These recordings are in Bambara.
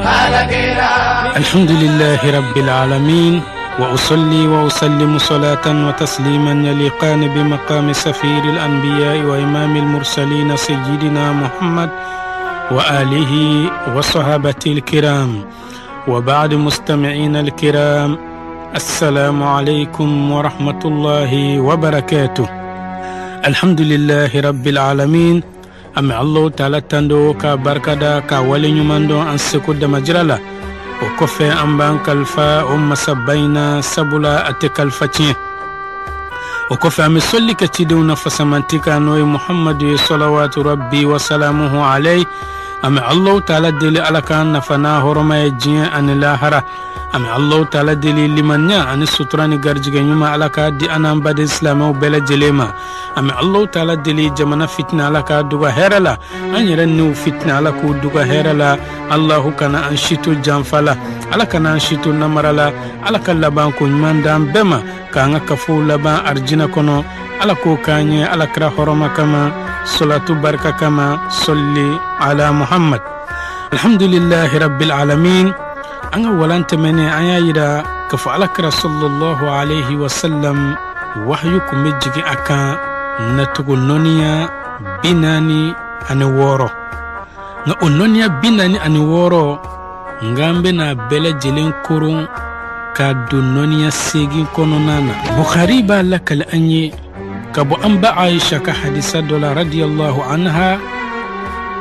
الحمد لله رب العالمين وأصلي وأسلم صلاة وتسليما يليقان بمقام سفير الأنبياء وإمام المرسلين سيدنا محمد وآله وصحابته الكرام وبعد مستمعين الكرام السلام عليكم ورحمة الله وبركاته. الحمد لله رب العالمين. أمي الله تعالى تندو كبركة كولي نماندو أنسكو دمجرلا وكفي أنبان كالفا سبينا سبلا أتكالفتين وكفي أمي صلي كتدون فسمانتك نوي محمد صلوات ربي وسلامه عليه. أمي الله تعالى دلي على كان نفناه رمى يجين أن الآخرة. أمي الله تعالى دلي لمن يا أن السطراني غرجي نيوما على كادي أنا بعد الإسلام وبلا جليما. أمي الله تعالى دلي جمنا فتنة على كادوغا هيرلا أن يرنو فتنة على كودوغا هيرلا. الله كان أنشيتو جانفالا على كان أنشيتو نمرلا على كلابان كونمان دام بما كان كفو لبان أرجينا كونو على كو كاني على كرا حرما كما صلاة بركة كما صلي على محمد. الحمد لله رب العالمين. أنا ولانت مني أيايدا كفعلك رسول الله عليه وسلم وحيكم مجيكي أكا نتقل نونيا بناني أني وورو nga ononia binani ani woro ngambe na bele jelen kurun ka dunonia segi kononana Bukhari ba lakal anyi kabo amba Aisha ka hadisa dola radiyallahu anha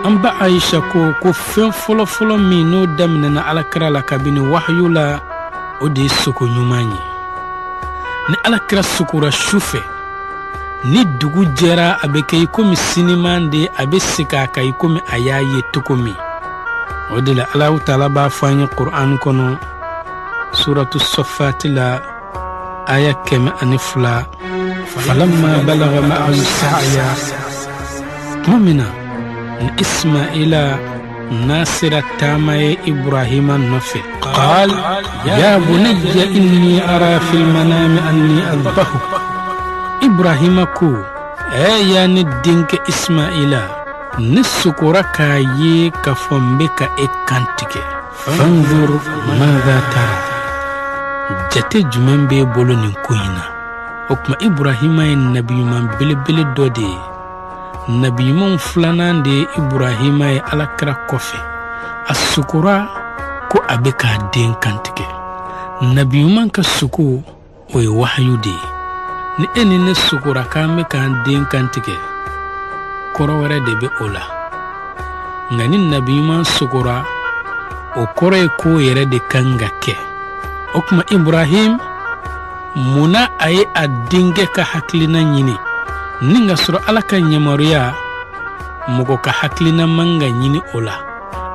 amba Aisha ko fen folo mino damne na alakra la kabini wahyula odi suku nyumanyi ni alakra sukura shufe ni dugu jera abeke ikomi sinimande abesika ka ikomi ayaye tukumi odila Allah Ta'ala ba fanya Qur'an kono suratu Saffat la aya kema anifla falamma balagha ma'ahu sa'ya mu'mina Ismaila nasira tamaye Ibrahima nofe qal ya bunayya inni ara fil manami anni adbahuka Ibrahima ko yani dinke Ismaila nisukura ka ye ka fombe ka ekantike fanzur madha tara jate jumembe bolo nin kuina okuma Ibrahima en nabiyuman bilibili dode nabiyuman flanan de Ibrahima e alakra kofe asukura ko abeka den kantike nabiyuman ka suku o wahyude ni eni ne sukura kame kan den kantike koro were de be ola ngani nabiyuman sukura o kore ko yere de kanga ke okuma Ibrahim muna aye adinge ka haklina nyini ninga sura alaka nyamoriya mugo ka haklina manga nyini ola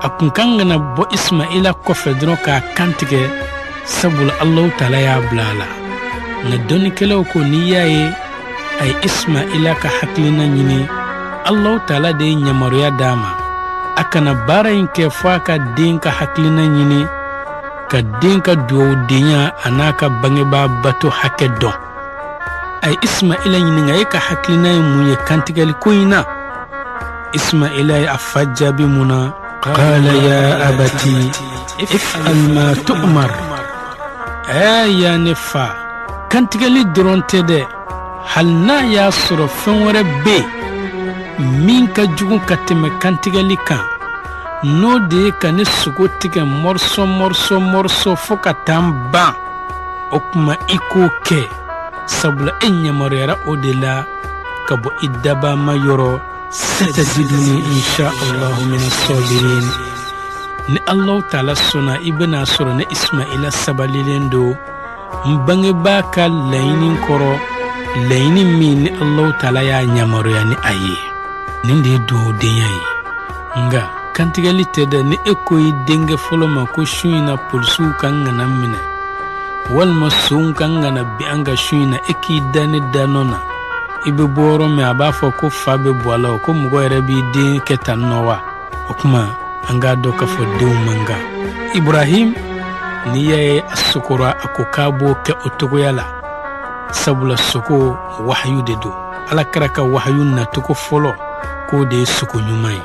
akunkanga na bo Ismaila ko fedro ka kantike sabul Allah Ta'ala ya blala na doni kelo ko niyaye ay Ismaila ka haklina nyini Allah Ta'ala de nyamariya dama akana barain ke faka dinka haklina nyini ka dinka do dinya anaka bangeba bato hakeddo ay Ismaila nyini ngay ka haklina munye kantigali koina Ismaila afajja bi muna qala ya abati if'al ma tu'mar ya nifa kantigali dronte de halna ya soro fenwere be min ka jugun kateme kantigali kan no de kan sugo tige morso foka tamba okuma iko ke sabla enya morera odela kabo idaba mayoro satajiduni insha Allah min as-sabirin ni Allah Ta'ala sona ibna sura ne Ismaila sabalilendo mbange baka lainin koro lainin min ni Allah Ta'ala ya nyamaro ya ni aye ninde do denyai nga kantigali teda ni ekoyi denge foloma ko shuina pulsu kangana mine wal masun kangana bi anga shuina eki dani danona ibe boro me abafo ko fabe boala ko mugo rebi din ketannowa okuma anga do ka fo dew manga Ibrahim ni yaye asukura akokabo ke otogoyala sabula soko wahyu dedo ala karaka wahyu na tuko folo ko de suko nyumai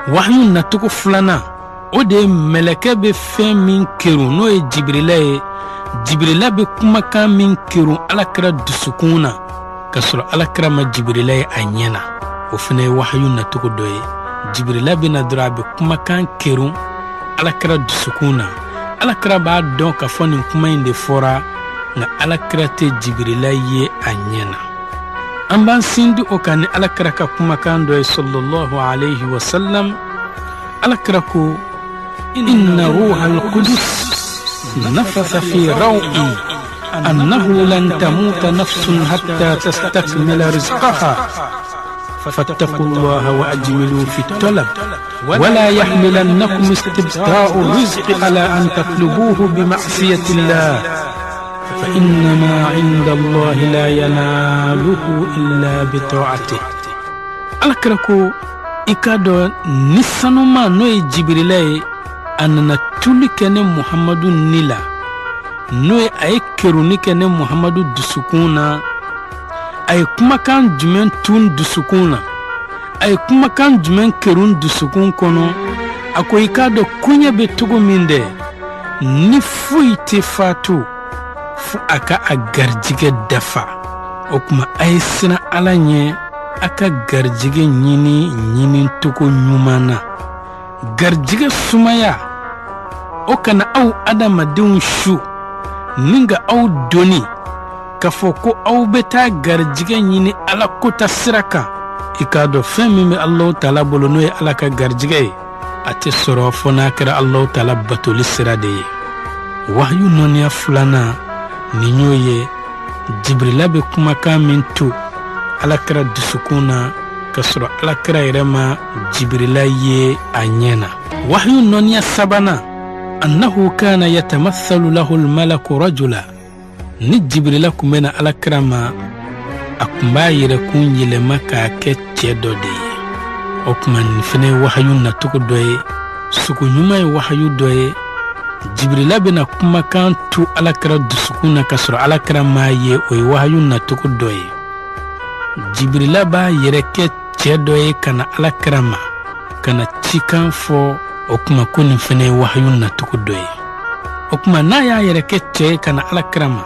wahyu na tuko fulana o de meleke be fɛn min keru n'o ye Jibrila ye. Jibrila be kumakan min keru alakira dusukun na ka sɔrɔ alakira ma Jibrila ye a ɲɛna. O fana ye wahyu nacogo dɔ ye. Jibrila bena dɔrɔn a be kumakan keru alakira dusukun na. Alakira b'a dɔn ka fɔ nin kuma in de fɔra nka alakira tɛ Jibrila ye a ɲɛna. An b'an sindi o kan ni alakira ka kumakan dɔ ye sallallahu alayhi wa sallam. Alakira ko inna ruhal qudus نفث في روعي أنه لن تموت نفس حتى تستكمل رزقها فاتقوا الله وأجملوا في الطلب ولا يحملنكم استبطاء الرزق على أن تطلبوه بمعصية الله فإنما عند الله لا يناله إلا بطاعته. ألكركو إكادو نسانوما نوي جبريل anana tuli kene Muhammadu nila noe ay keruni kene Muhammadu dusukuna ay kumakan jumen tun dusukuna ay kumakan jumen kerun dusukun kono ako ikado kunya be tugo minde ni fuite fatu fu aka agarjige dafa okuma ay sina alanye aka garjige nyini tugo nyumana garjige sumaya o kana aw adamadenw shu ninga aw doni ka fɔ ko aw be taa garjige ɲini ala kota sira kan i k'a dɔn fɛn min bɛ Allahu taala bolo n'o ye ala ka garjige ye a tɛ sɔrɔ fɔ n'a kɛra Allahu taala batoli sira de ye. Wahyu nɔniya filanan nin y'o ye Jibrila bɛ kumakan min to alakira dusukun na ka sɔrɔ alakira yɛrɛ ma Jibrila ye a ɲɛna. Wahyu nɔniya sabanan annahu kana yatamathalu lahu almalaku rajula. Ni Jibrila kun bɛna alakira ma a kun b'a yɛrɛ kun yɛlɛma k'a kɛ cɛ dɔ de ye. O kuma nin fana ye wahyu nacogo dɔ ye, sugu ɲuman ye wahyu dɔ ye. Jibrila bɛna kumakan to alakira dusukun na ka sɔrɔ alakira m'a ye, o ye wahyu nacogo dɔ ye. Jibrila b'a yɛrɛ kɛ cɛ dɔ ye ka na alakira ma ka na cikan fɔ, o kuma ko nin fana ye wahyu nacogo dɔ ye. O kuma n'a y'a yɛrɛ kɛ cɛ ye ka na alakira ma,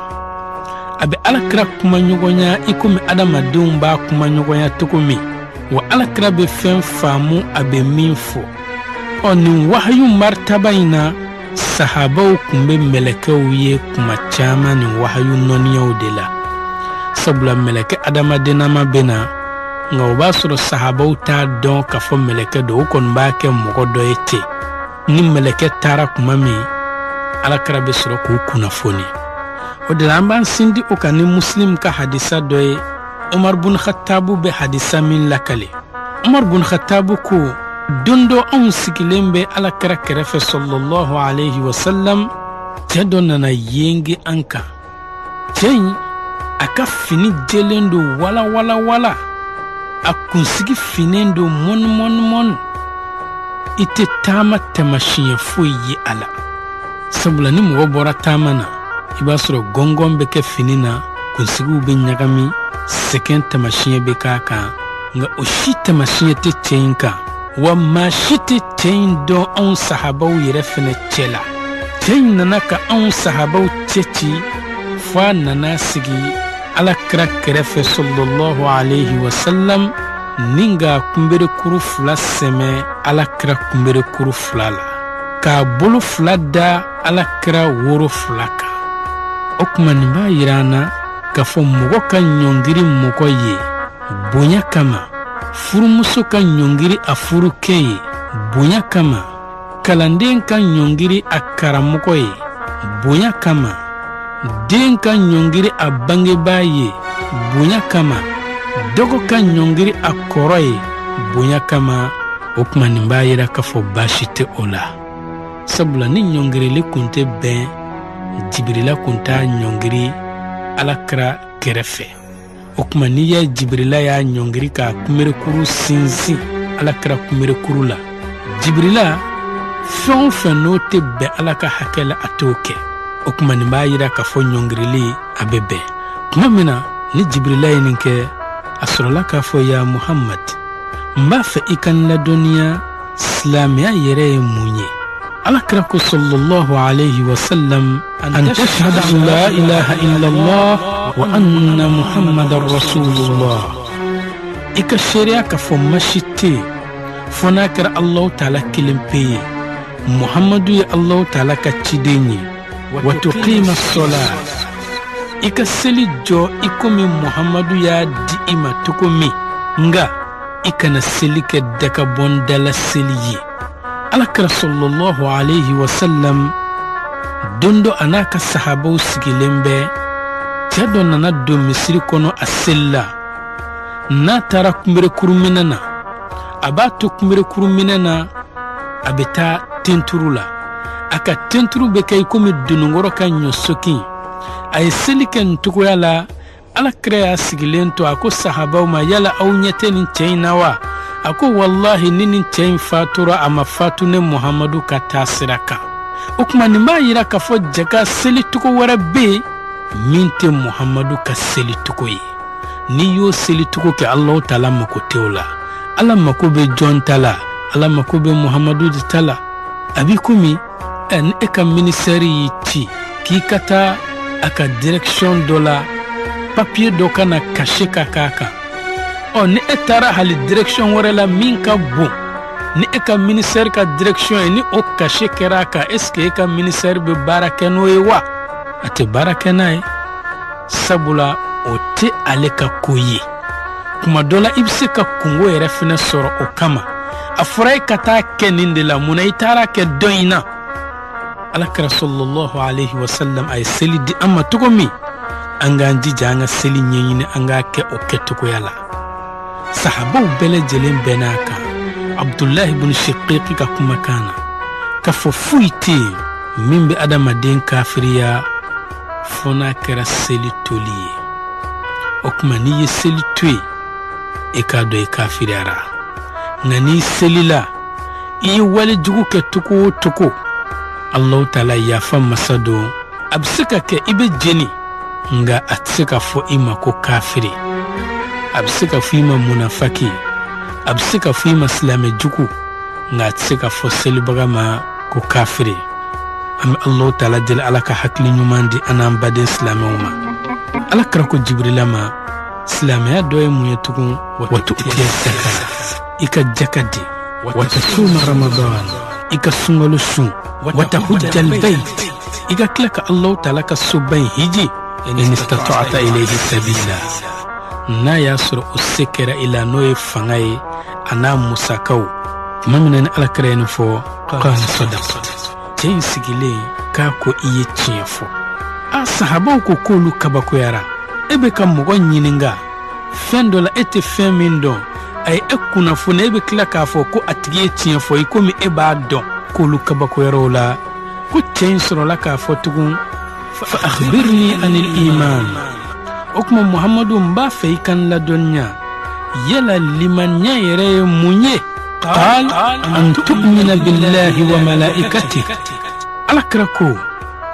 a bɛ alakira kuma ɲɔgɔnya i komi adamadenw b'a kuma ɲɔgɔnya cogo min, wa alakira bɛ fɛn faamu a bɛ min fɔ. Nin wahyu martaba in na sahabaw kun bɛ mɛlɛkɛw ye kuma caman nin wahyu nɔniyaw de la. Sabula mɛlɛkɛ adamadennama bɛ na nka o b'a sɔrɔ sahabaw t'a dɔn k'a fɔ mɛlɛkɛ don, o kɔni b'a kɛ mɔgɔ dɔ ye ten. Ni mɛlɛkɛ taara kuma min alakira bɛ sɔrɔ k'u kunnafoni. O de la an b'an sindi o kan ni Muslim ka hadisa dɔ ye. Umar bun Khattabu bɛ hadisa min lakale. Umar bun Khattabu ko don dɔ anw sigilen bɛ alakira kɛrɛfɛ sallallahu alayhi wa sallam, cɛ dɔ nana yenge an kan. Cɛ in a ka fini jɛlen don wala wala wala, a kunsigi finen don mɔni. I tɛ taama tɛmɛsiɲɛ foyi ye a la. Sabula ni mɔgɔ bɔra taama na i b'a sɔrɔ gɔngɔn bɛ kɛ fini na, kunsigiw bɛ ɲagami, sɛgɛn tɛmɛsiɲɛ bɛ k'a kan, nka o si tɛmɛsiɲɛ tɛ cɛ in kan, wa maa si tɛ cɛ in dɔn anw sahabaw yɛrɛ fɛnɛ cɛ la. Cɛ in nana ka anw sahabaw cɛci fo a nana sigi alakira kɛrɛfɛ sallallahu alayhi wa sallam, ni ka kunberekuru fila sɛmɛ alakira kunberekuru fila la, k'a bolo fila da alakira woro fila kan. O kuma nin b'a yira an na k'a fɔ mɔgɔ ka ɲɔngiri mɔgɔ ye bonya kama, furumuso ka ɲɔngiri a furukɛ ye bonya kama, kalanden ka ɲɔngiri a karamɔgɔ ye bonya kama, den ka ɲɔngiri a bangebaa ye bonya kama, dɔgɔ ka ɲɔngiri a kɔrɔ ye bonya kama. O kuma nin b'a yira k'a fɔ baasi tɛ o la. Sabula ni ɲɔngirili kun tɛ bɛn, Jibrila kun t'a ɲɔngiri alakira kɛrɛfɛ. O kuma n'i ye Jibrila y'a ɲɔngiri k'a kunberekuru sinsin alakira kunberekuru la, Jibrila fɛn o fɛn n'o tɛ bɛn ala ka hakɛ la a t'o kɛ. O kuma nin b'a yira k'a fɔ ɲɔngirili a bɛ bɛn. Tuma min na ni Jibrila ye nin kɛ, a sɔrɔla k'a fɔ ya Muhammad, n b'a fɛ i ka n ladɔnniya silamɛya yɛrɛ ye mun ye. alakira ko sallallahu alayhi wa sallam an tashhadu an la ilaha illallah wa anna muhammadar rasulullah ika sharia ka fo mashite fona kira Allah ta'ala kilimpe muhammadu ya Allah ta'ala ka cidenye wa tuqima as-salat ika seli jo ikomi muhammadu ya di ima tukumi nga ika na seli ke daka bondala seli alakira sallallahu alayhi wa sallam dondo anaka sahabaw sigilembe tiado nana do misiri kono asella na tara kumere kuruminana abato kumere kuruminana abeta tenturula aka tenturu be kay komi dunungoro kan nyosoki ay seliken tukoyala alakira ya sigilento ako sahabaw ma yala aw nyeteni chainawa ako wallahi nini chain fatura ama fatune muhammadu katasiraka ukmani ma yira ka fo jaka seli tuko warabe minte muhammadu ka seli tuko yi ni yo seli tuko ke Allah ta'ala mako teola ala mako be John tala ala mako be muhammadu di tala abikumi en eka ministeri ti ki kata aka direction dola papier do kana caché kaka ni etara hali direction warela minka bon ni eka ministère ka direction ni o caché keraka est-ce que eka ministère be barakeno wa ate barakena sabula o te aleka koyi kuma dola ibse ka kungo yere fina soro o kama afray kata keninde la munaitara ke doina alakra sallallahu alayhi wa sallam ay seli di amma tukomi anga janga seli nyenyine anga ke o ketuko yala sahabu bele jelen benaka abdullah ibn shiqiq ka kuma kana ka fo fuiti mimbe adama den kafiriya fona kera seli toliye okuma ni seli tui e ka do e kafirara nani selila i wali jugu ke tuko Allah ta'ala ya fa masado absika ke ibe jeni nga atsika fo ima ko kafiri absika fo ima munafaki absika fo ima islame jugu nga atsika fo selibaga ma ko kafiri am Allah ta'ala dil alaka hakli nyumandi anam bade islame uma alakra ko jibril ma islame ya doye muyetugu watu utiya zakata ika jakadi wata suma ramadan ika sungolu sun wata hujjal bayt ika klaka Allah ta'ala ka subay hiji in istata'ta ilayhi sabila na yasur usikira ila noye fangaye ana musakaw mamina alakra en fo qala sadaqat tay sigile ka ko iye tiefo asahaba ko kolu kabako yara ebe kam mo nyininga fendola ete femindo ay ekuna fo ne be klaka fo ko atiye tiefo ikomi eba don kolu kabako yarola ko tiensoro la ka fo tugun fa akhbirni anil iman okmo muhammadu mba fe kan la donya yala liman yere munye qal an tu'mina billahi wa malaikatihi alakrako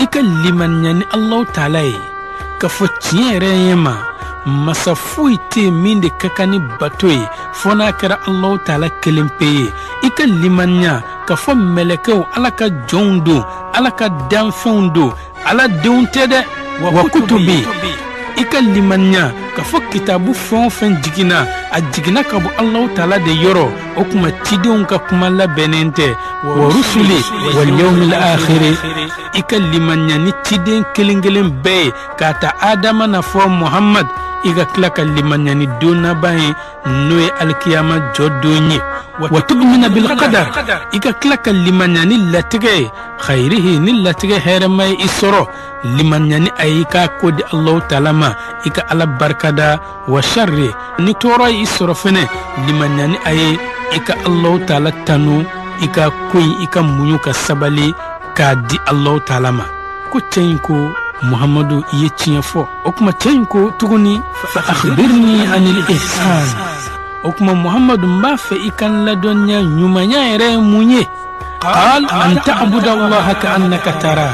ikaliman yani Allah ta'ala ka fo tiere yema masafuite minde kakani batoy fona kara Allah ta'ala kelimpe ikalimanya ka fo melekeu alaka jondo alaka danfondo ala deuntede wa kutubi ikalimanya ka fo kitabu fon jigina a jigina ka bu Allah ta'ala de yoro okuma tidon ka kuma la benente wa rusuli wal yawmil akhir ikalimanya ni tiden kelingelen be kata adama na fo muhammad iga klaka limanya ni dona bae noe alkiyama jodonyi wa tu'mina bil qadar iga klaka limanya ni latige khairihi ni latige hermay isoro limanya ni ayika kodi Allah ta'ala ma ika ala barkada wa sharri ni toro isoro fene limanya ni ay ika Allah ta'ala tanu ika kuyi ika munyuka sabali ka di Allah ta'ala ma ko tenko muhammadu iye tiefo okuma tenko tuguni fa akhbirni anil ihsan okuma muhammadu mba fe ikan la donya nyumanya ere munye qal an ta'budu allaha ka annaka tara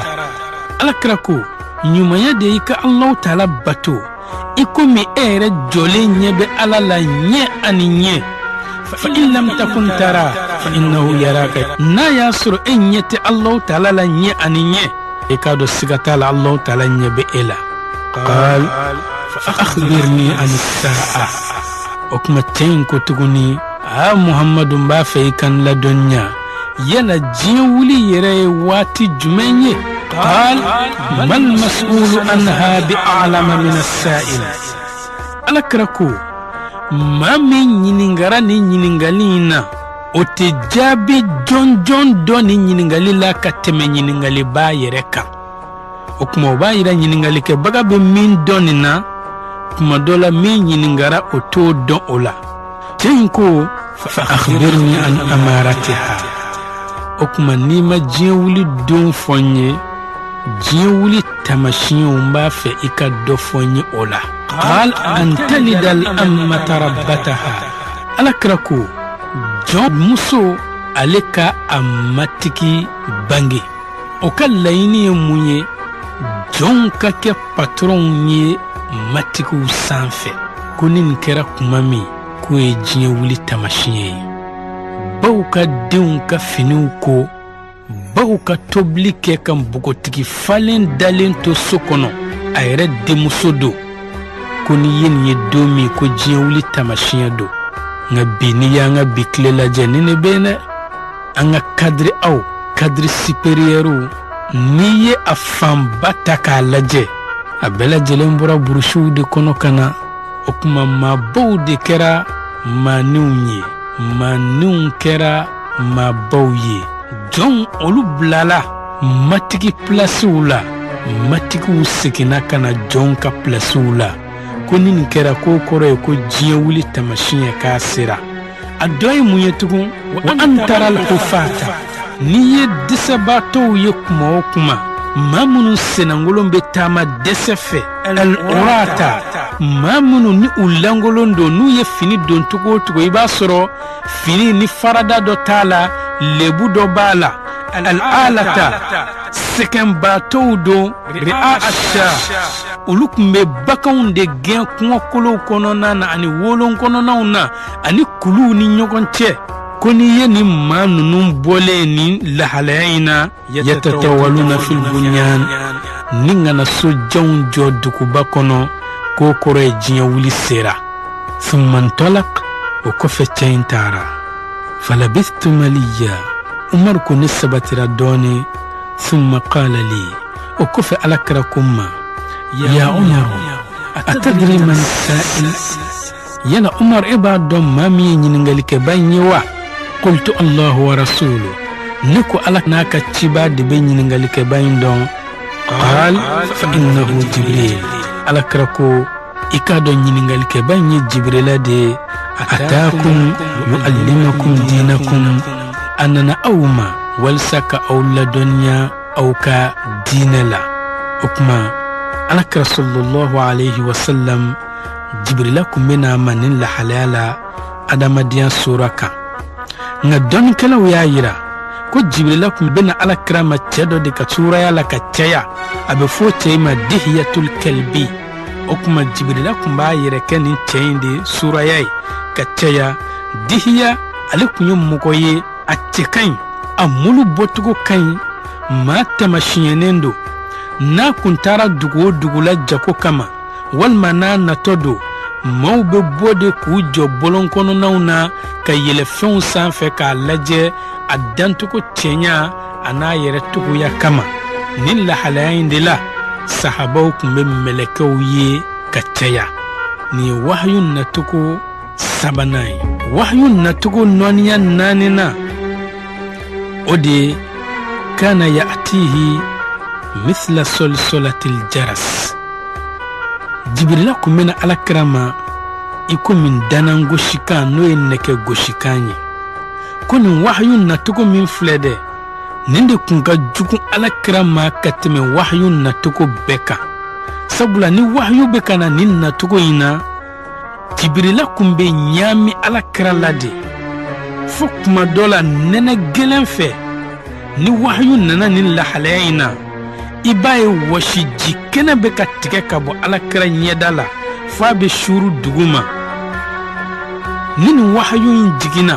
alakrako nyumanya de ika Allah ta'ala bato ikomi ere jole nyebe alala nye ani nye فإن لم تكن ترى فإنه يراك نياسر إن يتي الله تعالى لن أني يكاد السكتال الله تعالى بإلا قال فأخبرني عن الساعة وكما تنكو تقولي محمد مبافي كان لدنيا يلا جيولي يري واتي جميني قال ما المسؤول عنها بأعلم من السائل ألا كركو ما من ينغراني ينغالينا وتجابي جون جون دوني ينغالي لا كتمي ينغالي با يركا وكما با يرا ينغالي كبغا بمين دونينا كما دولا مين ينغرا وتو دون أولا تنكو فأخبرني عن أمارتها وكما نيما جيولي دون فوني جيولي تمشيون با في إكا دو فوني أولا قال أن تلد الأمة ربتها ألا كراكو جون موسو أليكا أماتيكي بانجي وكال لايني موني جون كاكي باترون يه ماتيكو سانفي كونين كرا كمامي كوي جيولي تمشيين bauka denw ka finiw ko bauka tobili kɛ ka bogotigi falen dalen to so kɔnɔ a yɛrɛ denmuso do ko ni ye nin ye don min ko diɲɛ wuli tamasiɲɛ do nka bi ni y'an ka bi tile lajɛ ni ne bɛ dɛ an ka kadiri aw kadiri superiɛriw n'i ye a fanba ta k'a lajɛ a bɛɛ lajɛlen bɔra burusiw de kɔnɔ ka na o tuma maabaw de kɛra maaninw ye maniw kɛra maabaw ye jɔn olu bilala matigi plasiw la matigiw seginna ka na jɔn ka plasiw la ko ni nin kɛra ko kɔrɔ ye ko diɲɛ wuli tamasiɲɛ k'a sera a dɔ ye mun ye tugun wa an tara alhufata n'i ye dɛsɛbaatɔw ye kuma o kuma maa minnu senangolon bɛ taama dɛsɛ fɛ al-urata maa minnu ni u langolon don n'u ye fini don cogo o cogo i b'a sɔrɔ fini ni farada dɔ t'a la lebu dɔ b'a la al-alata sɛgɛnbaatɔw don ri'a asha olu tun bɛ baganw de gɛn kɔngɔkolow kɔnɔna na ani wolon kɔnɔnaw na ani kuluw ni ɲɔgɔn cɛ ko ni ye nin maa ninnu bɔlen nin lahalaya in na yatatawaluna fil bunyan ni ngana sojanw jɔ duguba kɔnɔ ko kɔrɔ ye diɲɛ wuli sera thumma ntalaq o kɔfɛ cɛ in taara falabistu maliya umar ko ne sabatira dɔɔni thumma qala li o kɔfɛ alakira ko ma ya umar atadri man sa'il yala umar e b'a dɔn maa min ye ɲiningalikɛba in ye wa قلت الله ورسوله نكو ألك ناكا تشيبا دي بين ينغالك باين دون قال فإنه جبريل ألك ركو إكادو ينغالك باين جبريل دي أتاكم يعلمكم دينكم أننا أوما والساك أولا دنيا أوكا دين لا أكما ألك رسول الله عليه وسلم جبريل كمنا من لحلالا أدام ديان سوركا nga don kala ya yira ko jibrila kun bena alakira ma cedo de ka suraya la ka ceya abe fo ma dihiyatul kalbi o kuma jibrila kun ba yira kenin ceyinde suraya ka ceya dihiya ale kun mukoye a cekan amulu botugo kan ma tamashiyenendo na kun tara dugo dugula jako kama walma na todo maaw bɛ bɔ de k'u jɔ bolon kɔnɔnaw na ka yɛlɛfɛnw sanfɛ k'a lajɛ a dancogo cɛɲa a n'a yɛrɛ togoya kama nin lahalaya in de la sahabaw tun bɛ mɛlɛkɛw ye ka caya nin ye wahayu natogo sabanan ye wahayu natogo nɔniya naaninan o de kana ya'tihi mithla solsolatil jaras jibrila kun bena alakira ma i ko min danan gosikan n'o ye nɛgɛ gosikan ye ko nin wahayu natogo min filɛ dɛ nin de kun ka jugu alakira ma ka tɛmɛ wahayu natogo bɛɛ kan sabula ni wahayu bɛ ka na nin natogo in na jibrila kun bɛ ɲaami alakira la de fo kuma dɔ la nɛnɛ gɛlɛn fɛ ni wahayu nana nin lahalaya in na i b'a ye wɔsi ji kɛnɛ bɛ ka tigɛ ka bɔ alakira ɲɛda la f'a bɛ suru dugu ma nin wahyu in jigina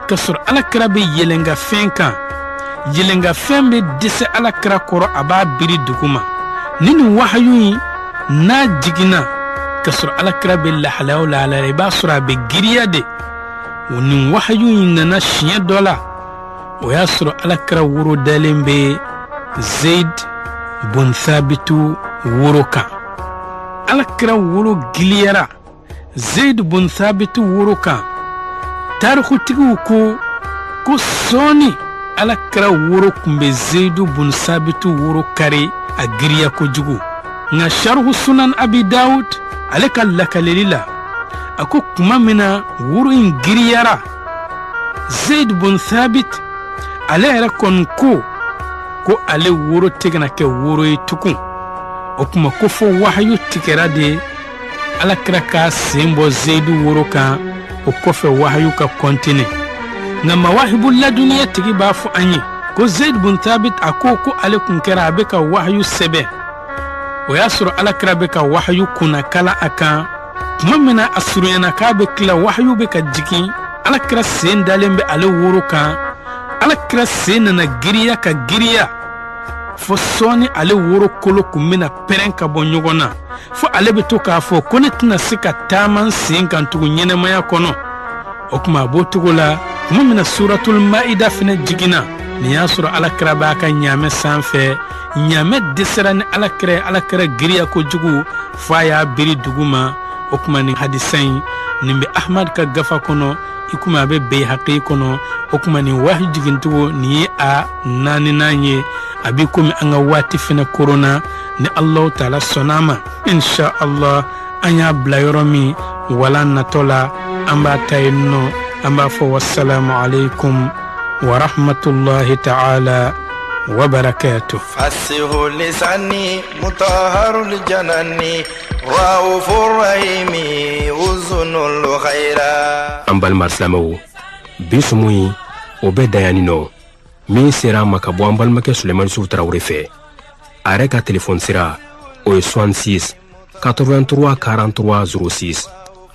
ka sɔrɔ alakira bɛ yelenga fɛn kan yelenga fɛn bɛ dɛsɛ alakira kɔrɔ a b'a biri duguma nin wahyu in n'a jigina ka sɔrɔ alakira bɛ lahalaya o lahalaya i b'a sɔrɔ a bɛ giriya de nin wahyu in nana siɲɛ dɔ la o y'a sɔrɔ alakira woro dalen bɛ Zaid bun Thabitu woro kan alakira woro giliyara Zaid bun Thabitu woro kan tarikutigiw ko sɔɔni alakira woro kun bɛ Zaid bun Thabitu woro kari a giriya kojugu nka sharhu sunan Abi Dawud ale ka lakaleli la a ko kuma min na woro in giriyara Zaid bun Thabit ale yɛrɛ kɔni ko ale woro tɛgɛna kɛ woro ye tukun o kuma ko fo wahyu tigɛra de alakira ka sen bɔ Zaidu woro kan o kɔfɛ wahyu ka kɔntine nka mawahibu laduniya tigi b'a fɔ an ye ko Zaid bun Thabit a ko ale kun kɛra a bɛ ka wahyu sɛbɛn o y'a sɔrɔ alakira bɛ ka wahyu kunna kala a kan tuma min na a surunyana k'a bɛ tila wahyu bɛ ka jigin alakira sen dalen bɛ ale woro kan alakira sen nana giriya ka giriya fo sɔɔni ale woro kolo kun bɛna pɛrɛn ka bɔ ɲɔgɔn na fo ale bɛ to k'a fɔ ko ne tɛna se ka taama n sen kan tugun ɲɛnɛmaya kɔnɔ o kuma a b'o cogo la tuma min na suratul Maida fana jiginna nin y'a sɔrɔ alakira b'a ka ɲaamɛ sanfɛ ɲaamɛ dɛsɛra ni alakira giriya kojugu fo a y'a biri duguma o kuma nin hadisa in nin bɛ Ahmad ka gafa kɔnɔ i kuma a bɛ Bayhaqi kɔnɔ o kuma nin wahyu jigintogo nin ye a naaninan ye a bɛ komi an ka waati fana korona ni Allahu Taala sɔnna ma insha Allah an y'a bila yɔrɔ min wala natɔ la an b'a ta yen nɔ an b'a fɔ wassalamu alaikum wa rahmatullahi ta'ala wa barakatuh. fasihu lisani mutahharul janani raufur rahimi uzunul khaira. an balima silamɛw bi sumu yi o bɛ dayani nɔ min sera ma ka bɔ an balimakɛ Sulemani Yusufu Tarawele fɛ a yɛrɛ ka telefɔni sira o ye 66 83 43 06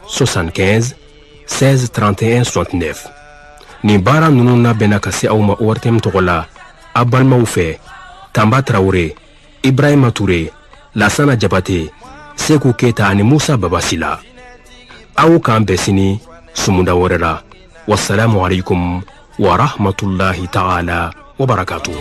75 16 31 69 nin baara ninnu labɛnna ka se aw ma ORTM tɔgɔ la a balimaw fɛ Tamba Tarawele, Ibrahima Ture, Lasana Jabate, Seku Keita ani Musa Babasila. Aw k'an bɛn sini sumunda wɛrɛ la. Wassalamu alaikum wa rahmatullahi ta'ala wa barakatuh.